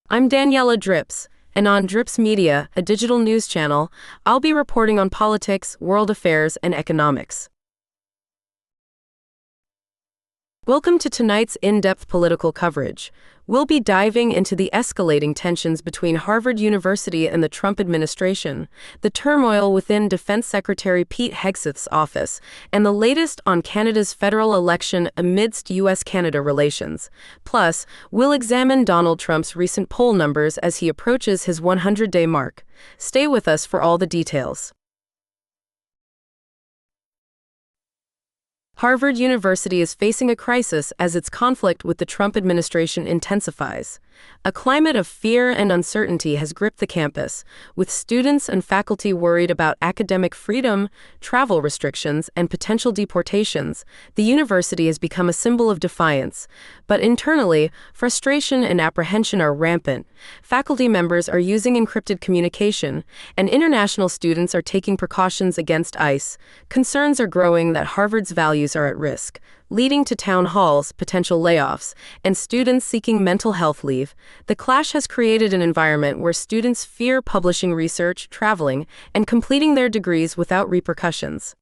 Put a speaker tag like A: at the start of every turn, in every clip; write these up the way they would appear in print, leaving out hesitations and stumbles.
A: I'm Daniela Drips, and on Drips Media, a digital news channel, I'll be reporting on politics, world affairs, and economics. Welcome to tonight's in-depth political coverage. We'll be diving into the escalating tensions between Harvard University and the Trump administration, the turmoil within Defense Secretary Pete Hegseth's office, and the latest on Canada's federal election amidst U.S.-Canada relations. Plus, we'll examine Donald Trump's recent poll numbers as he approaches his 100-day mark. Stay with us for all the details. Harvard University is facing a crisis as its conflict with the Trump administration intensifies. A climate of fear and uncertainty has gripped the campus, with students and faculty worried about academic freedom, travel restrictions, and potential deportations. The university has become a symbol of defiance, but internally, frustration and apprehension are rampant. Faculty members are using encrypted communication, and international students are taking precautions against ICE. Concerns are growing that Harvard's values are at risk, leading to town halls, potential layoffs, and students seeking mental health leave. The clash has created an environment where students fear publishing research, traveling, and completing their degrees without repercussions.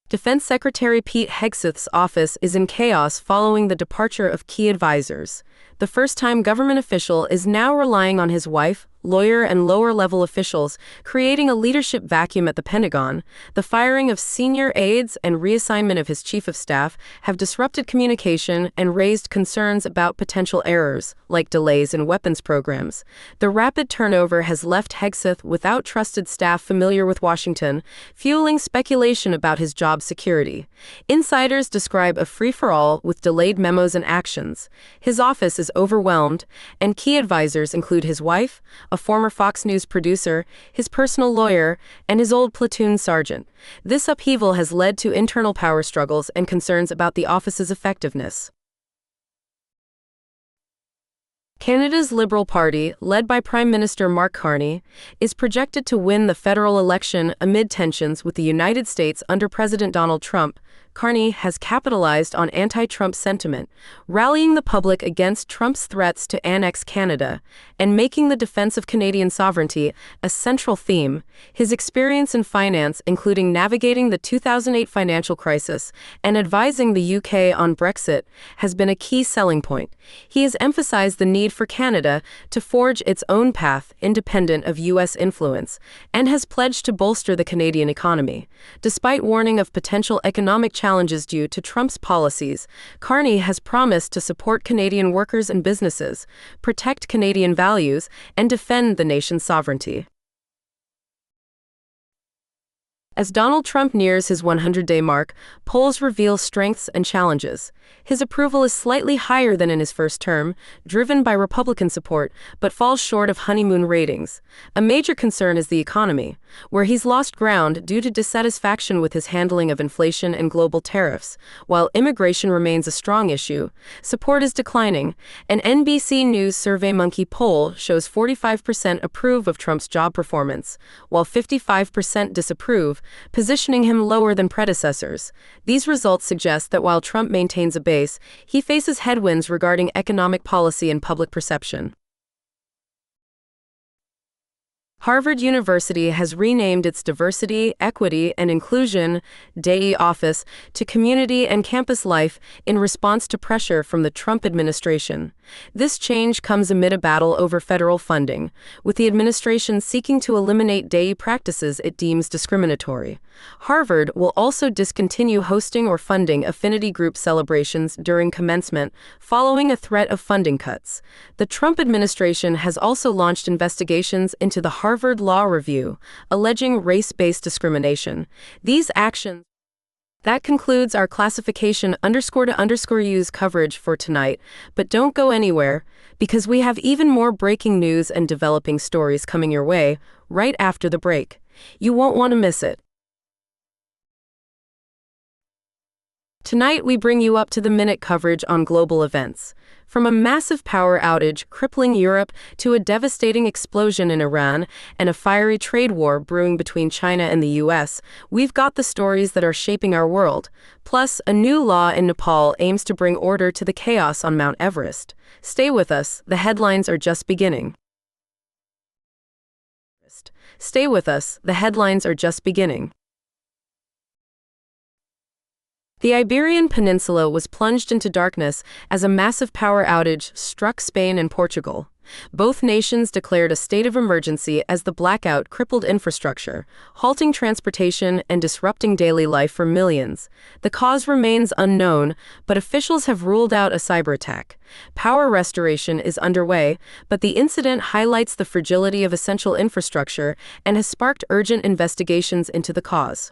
A: Defense Secretary Pete Hegseth's office is in chaos following the departure of key advisors. The first-time government official is now relying on his wife, lawyer, and lower-level officials, creating a leadership vacuum at the Pentagon. The firing of senior aides and reassignment of his chief of staff have disrupted communication and raised concerns about potential errors, like delays in weapons programs. The rapid turnover has left Hegseth without trusted staff familiar with Washington, fueling speculation about his job security. Insiders describe a free-for-all with delayed memos and actions. His office is overwhelmed, and key advisors include his wife, a former Fox News producer, his personal lawyer, and his old platoon sergeant. This upheaval has led to internal power struggles and concerns about the office's effectiveness. Canada's Liberal Party, led by Prime Minister Mark Carney, is projected to win the federal election amid tensions with the United States under President Donald Trump. Carney has capitalized on anti-Trump sentiment, rallying the public against Trump's threats to annex Canada, and making the defense of Canadian sovereignty a central theme. His experience in finance, including navigating the 2008 financial crisis and advising the UK on Brexit, has been a key selling point. He has emphasized the need for Canada to forge its own path independent of U.S. influence, and has pledged to bolster the Canadian economy. Despite warning of potential economic challenges due to Trump's policies, Carney has promised to support Canadian workers and businesses, protect Canadian values, and defend the nation's sovereignty. As Donald Trump nears his 100-day mark, polls reveal strengths and challenges. His approval is slightly higher than in his first term, driven by Republican support, but falls short of honeymoon ratings. A major concern is the economy, where he's lost ground due to dissatisfaction with his handling of inflation and global tariffs. While immigration remains a strong issue, support is declining. An NBC News SurveyMonkey poll shows 45% approve of Trump's job performance, while 55% disapprove, positioning him lower than predecessors. These results suggest that while Trump maintains a base, he faces headwinds regarding economic policy and public perception. Harvard University has renamed its Diversity, Equity, and Inclusion (DEI) office to Community and Campus Life in response to pressure from the Trump administration. This change comes amid a battle over federal funding, with the administration seeking to eliminate DEI practices it deems discriminatory. Harvard will also discontinue hosting or funding affinity group celebrations during commencement, following a threat of funding cuts. The Trump administration has also launched investigations into the Harvard Law Review, alleging race-based discrimination. These actions. That concludes our classification _to_use coverage for tonight, but don't go anywhere, because we have even more breaking news and developing stories coming your way right after the break. You won't want to miss it. Tonight, we bring you up-to-the-minute coverage on global events. From a massive power outage crippling Europe to a devastating explosion in Iran and a fiery trade war brewing between China and the US, we've got the stories that are shaping our world. Plus, a new law in Nepal aims to bring order to the chaos on Mount Everest. Stay with us, the headlines are just beginning. Stay with us, the headlines are just beginning. The Iberian Peninsula was plunged into darkness as a massive power outage struck Spain and Portugal. Both nations declared a state of emergency as the blackout crippled infrastructure, halting transportation and disrupting daily life for millions. The cause remains unknown, but officials have ruled out a cyber attack. Power restoration is underway, but the incident highlights the fragility of essential infrastructure and has sparked urgent investigations into the cause.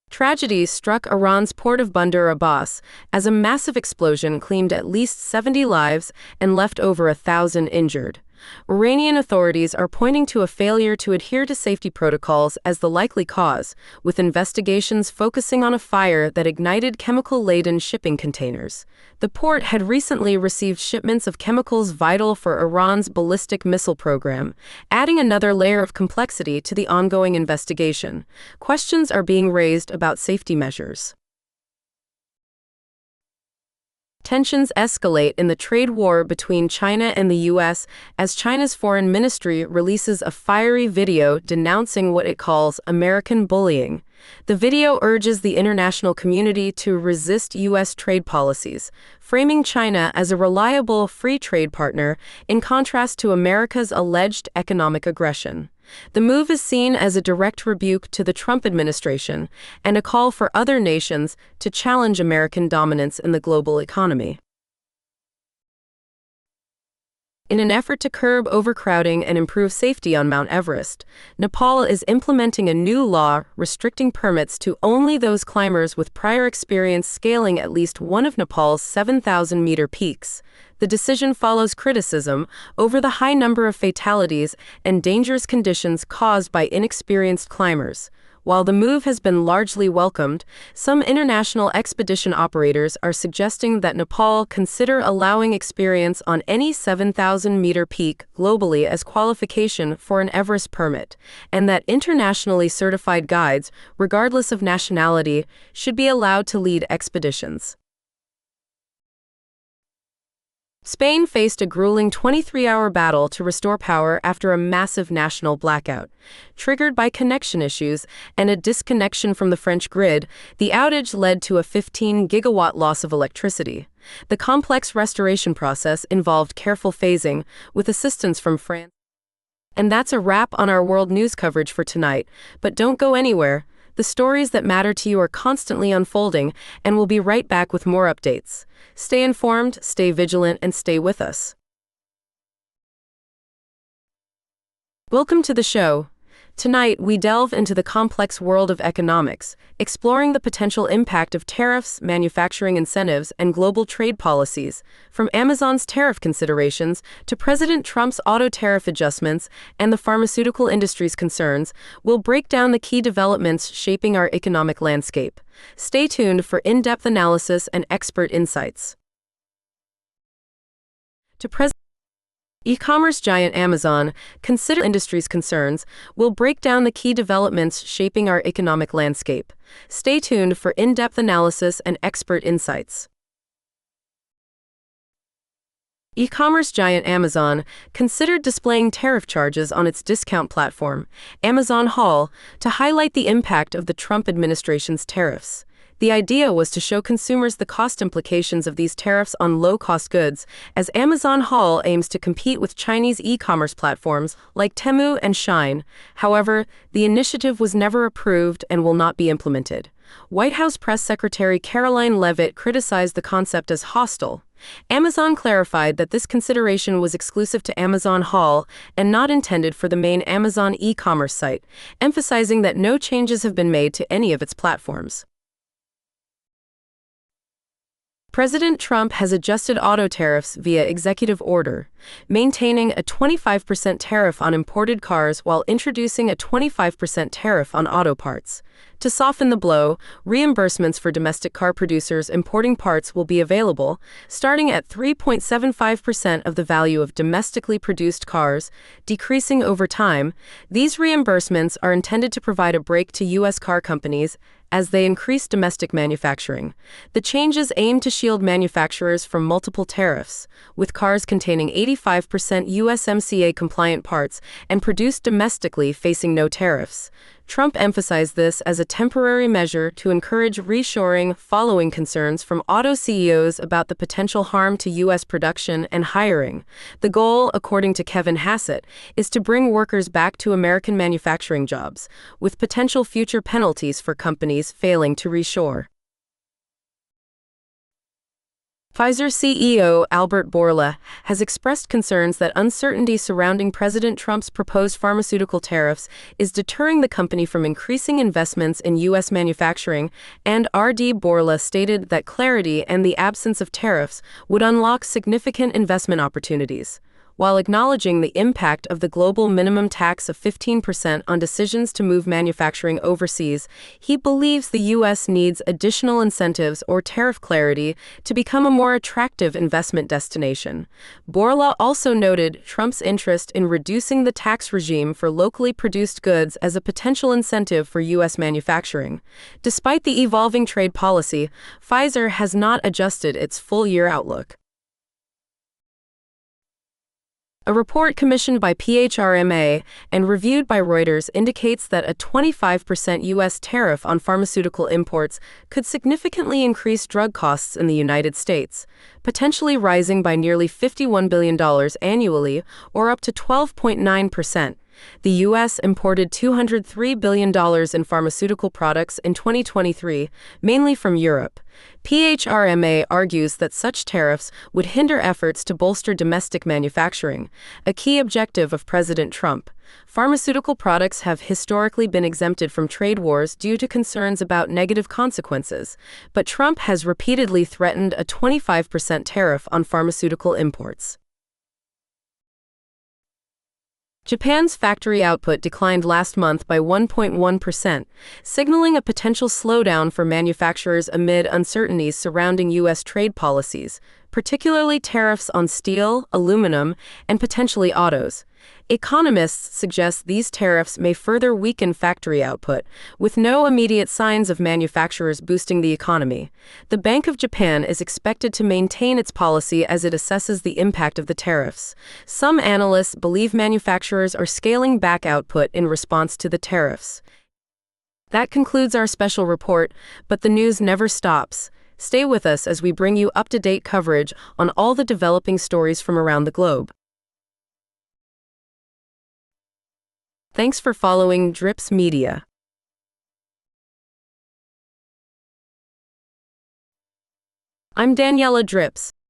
A: Tragedy struck Iran's port of Bandar Abbas as a massive explosion claimed at least 70 lives and left over 1,000 injured. Iranian authorities are pointing to a failure to adhere to safety protocols as the likely cause, with investigations focusing on a fire that ignited chemical-laden shipping containers. The port had recently received shipments of chemicals vital for Iran's ballistic missile program, adding another layer of complexity to the ongoing investigation. Questions are being raised about safety measures. Tensions escalate in the trade war between China and the US as China's foreign ministry releases a fiery video denouncing what it calls American bullying. The video urges the international community to resist US trade policies, framing China as a reliable free trade partner in contrast to America's alleged economic aggression. The move is seen as a direct rebuke to the Trump administration and a call for other nations to challenge American dominance in the global economy. In an effort to curb overcrowding and improve safety on Mount Everest, Nepal is implementing a new law restricting permits to only those climbers with prior experience scaling at least one of Nepal's 7,000-meter peaks. The decision follows criticism over the high number of fatalities and dangerous conditions caused by inexperienced climbers. While the move has been largely welcomed, some international expedition operators are suggesting that Nepal consider allowing experience on any 7,000-meter peak globally as qualification for an Everest permit, and that internationally certified guides, regardless of nationality, should be allowed to lead expeditions. Spain faced a grueling 23-hour battle to restore power after a massive national blackout. Triggered by connection issues and a disconnection from the French grid, the outage led to a 15-gigawatt loss of electricity. The complex restoration process involved careful phasing, with assistance from France. And that's a wrap on our world news coverage for tonight, but don't go anywhere. The stories that matter to you are constantly unfolding, and we'll be right back with more updates. Stay informed, stay vigilant, and stay with us. Welcome to the show. Tonight, we delve into the complex world of economics, exploring the potential impact of tariffs, manufacturing incentives, and global trade policies, from Amazon's tariff considerations to President Trump's auto tariff adjustments and the pharmaceutical industry's concerns. We'll break down the key developments shaping our economic landscape. Stay tuned for in-depth analysis and expert insights. E-commerce giant Amazon, consider industry's concerns, will break down the key developments shaping our economic landscape. Stay tuned for in-depth analysis and expert insights. E-commerce giant Amazon considered displaying tariff charges on its discount platform, Amazon Haul, to highlight the impact of the Trump administration's tariffs. The idea was to show consumers the cost implications of these tariffs on low-cost goods, as Amazon Haul aims to compete with Chinese e-commerce platforms like Temu and Shein. However, the initiative was never approved and will not be implemented. White House Press Secretary Caroline Leavitt criticized the concept as hostile. Amazon clarified that this consideration was exclusive to Amazon Haul and not intended for the main Amazon e-commerce site, emphasizing that no changes have been made to any of its platforms. President Trump has adjusted auto tariffs via executive order, maintaining a 25% tariff on imported cars while introducing a 25% tariff on auto parts. To soften the blow, reimbursements for domestic car producers importing parts will be available, starting at 3.75% of the value of domestically produced cars, decreasing over time. These reimbursements are intended to provide a break to U.S. car companies as they increase domestic manufacturing. The changes aim to shield manufacturers from multiple tariffs, with cars containing 85% USMCA-compliant parts and produced domestically facing no tariffs. Trump emphasized this as a temporary measure to encourage reshoring following concerns from auto CEOs about the potential harm to U.S. production and hiring. The goal, according to Kevin Hassett, is to bring workers back to American manufacturing jobs, with potential future penalties for companies failing to reshore. Pfizer CEO Albert Bourla has expressed concerns that uncertainty surrounding President Trump's proposed pharmaceutical tariffs is deterring the company from increasing investments in U.S. manufacturing, and R.D. Bourla stated that clarity and the absence of tariffs would unlock significant investment opportunities. While acknowledging the impact of the global minimum tax of 15% on decisions to move manufacturing overseas, he believes the U.S. needs additional incentives or tariff clarity to become a more attractive investment destination. Bourla also noted Trump's interest in reducing the tax regime for locally produced goods as a potential incentive for U.S. manufacturing. Despite the evolving trade policy, Pfizer has not adjusted its full-year outlook. A report commissioned by PHRMA and reviewed by Reuters indicates that a 25% U.S. tariff on pharmaceutical imports could significantly increase drug costs in the United States, potentially rising by nearly $51 billion annually, or up to 12.9%. The U.S. imported $203 billion in pharmaceutical products in 2023, mainly from Europe. PHRMA argues that such tariffs would hinder efforts to bolster domestic manufacturing, a key objective of President Trump. Pharmaceutical products have historically been exempted from trade wars due to concerns about negative consequences, but Trump has repeatedly threatened a 25% tariff on pharmaceutical imports. Japan's factory output declined last month by 1.1%, signaling a potential slowdown for manufacturers amid uncertainties surrounding U.S. trade policies, particularly tariffs on steel, aluminum, and potentially autos. Economists suggest these tariffs may further weaken factory output, with no immediate signs of manufacturers boosting the economy. The Bank of Japan is expected to maintain its policy as it assesses the impact of the tariffs. Some analysts believe manufacturers are scaling back output in response to the tariffs. That concludes our special report, but the news never stops. Stay with us as we bring you up-to-date coverage on all the developing stories from around the globe. Thanks for following Drips Media. I'm Daniela Drips.